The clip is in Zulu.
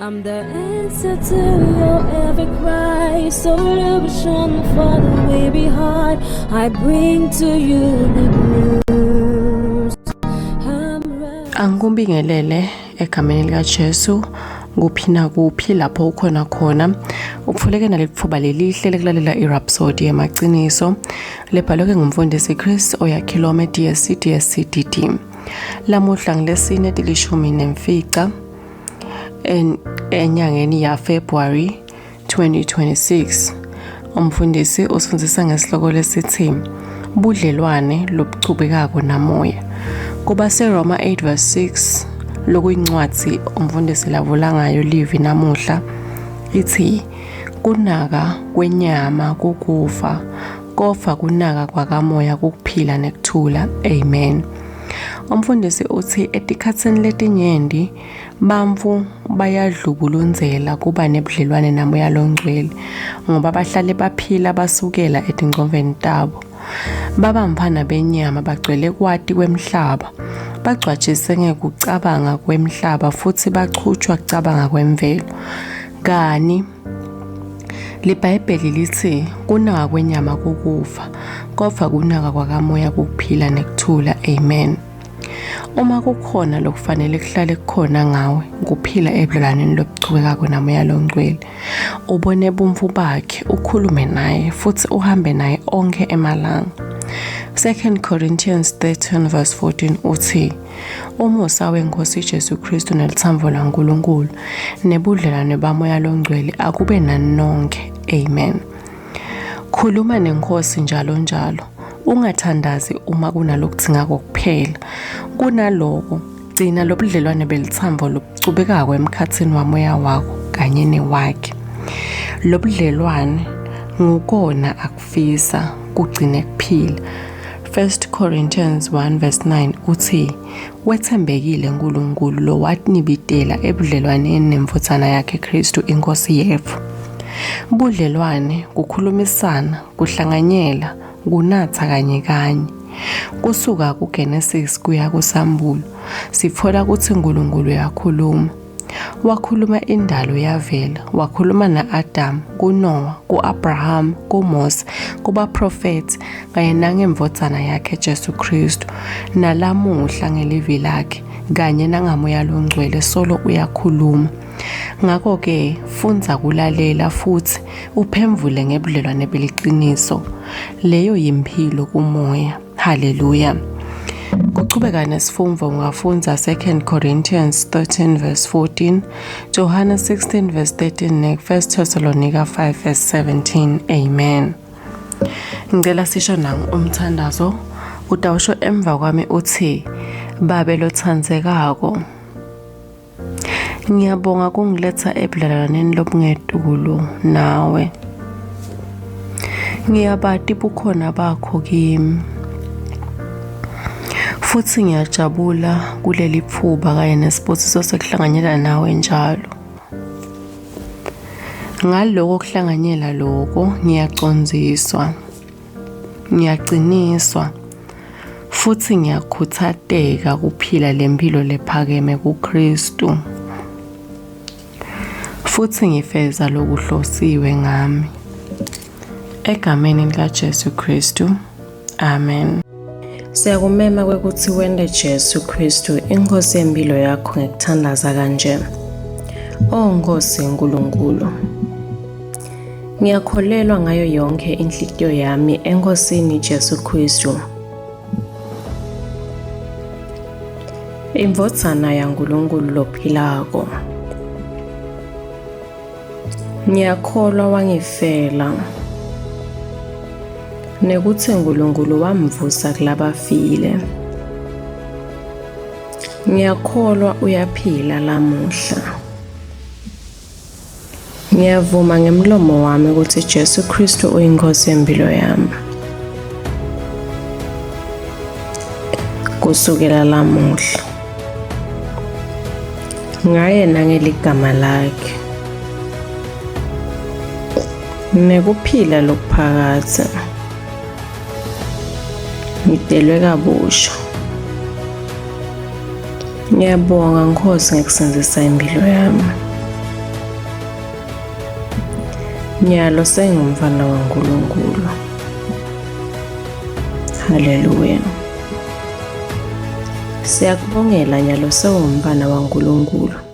I'm the answer to your every cry, solution for the way behind. I bring to you the news. Angikubingelele egameni likaJesu kuphi lapho ukhona khona ukufuleke nalelithuba lelihle lekulalela iRhapsody yemaqiniso lebhalwe ngumfundisi Chris Oyakhilome DSC lamuhla ngilesine tilishumi nemfica enyangeni ya February 2026. Umfundisi usifundisa ngesihloko lesithi budlelwane lobuchubekako namoya. Kuba seRoma 8:6 lokuyincwadi umfundisi lavula ngayo livi namuhla ithi kunaka kwenyama kukufa kofa kunaka kwakamoya kukuphila nekuthula. Amen. Umfundisi uthi etikhatsini letinyenti bamfu bayadlubulunzela kuba nebudlelwane namoya longcwele ngoba bahlale baphila basukela etingcoveni tabo. Babamphana benyama bagcwele kwati kwemhlaba, bagcwatshise ngekucabanga kwemhlaba futhi bachutshwa kucabanga kwemvelo. Kani liBhayibheli lithi kunaka kwenyama kukufa kodwa kunaka kwakamoya kukuphila nekuthula. Amen. Uma kukhona lokufanele kuhlale kukhona ngawe kuphila ebudlelwaneni lobuchubekako namoya longcwele, ubone bumfu bakhe, ukhulume naye futhi uhambe naye onke emalanga. 2 Corinthians 13:14 uthi umusa weNkosi Jesu Kristu nelithambo laNkulunkulu nebudlelwane bamoya longcwele akube nani nonke. Amen. Khuluma neNkosi njalo njalo, ungathandazi uma kunalokudingako kuphela. Kunaloko gcina lobudlelwane belithambo lobuchubekako emkhathini wamoya wakho kanye newakhe. Lobudlelwane ngukona akufisa kugcine kuphila. 1 Corinthians 1:9 uthi wethembekile uNkulunkulu lo watinibitela ebudlelwaneni nemvuthana yakhe Kristu inkosi yethu. Budlelwane kukhulumisana, kuhlanganyela, kunatha kanye. Kusuka kuGenesis kuya kuSambulo sithola ukuthi uNkulunkulu uyakhuluma. Wakhuluma indalo yavela, wakhuluma na-Adam, kuNoah, ku-Abraham, kuMose, kubaprofethi kanye nangemvuthana yakhe Jesu Kristu, nalamuhla ngelivi lakhe kanye nangamoya longcwele solo uyakhuluma. Ngakho-ke funza kulalela futhi uphemvule ngebudlelwane beliqiniso. Leyo yimpilo kumoya. Haleluya. Kuqhubeka nesifumvo ungafunza 2 Corinthians 13:14, Johana 16:13 ne-1 Thessalonica 5:17. Amen. Ngicela sisho nangu umthandazo utawusho emva kwami uthi babe lothandzekako, ngiyabonga kungiletha ebudlelwaneni lobungetulo nawe. Ngiyabati bukhona bakho kimi futhi ngiyajabula kuleli phuba kanye nesibusiso sekuhlanganyela nawe njalo. Ngaloko kuhlanganyela lokho ngiyacondziswa, ngiyaqiniswa futhi ngiyakhuthateka kuphila lempilo lephakeme kuKristu. Futhi ngifeza lokuhlosiwe ngami. Egameni likaJesu Kristu. Amen. Siyakumema kwekuthi wende Jesu Kristu inkosi yempilo yakho ngekuthandaza kanje. Nkosi uNkulunkulu, ngiyakholelwa ngayo yonke inhliziyo yami enkosini Jesu Kristu, imvuthana yaNkulunkulu lophilako. Ngiyakholwa wangifela nekuthi uNkulunkulu wamvusa kulabafile. Ngiyakholwa uyaphila lamuhla. Ngiyavuma ngemlomo wami ukuthi Jesu Kristu uyinkosi yempilo yami. Kusukela lamuhla ngayena ngeligama lakhe nekuphila lokuphakatha ngidelwe kabusha. Ngiyabonga Nkosi ngekusindisa impilo yami. Nyalo sengumfana kaNkulunkulu. Haleluya. Siyakubongela Nyalo sewumfana kaNkulunkulu.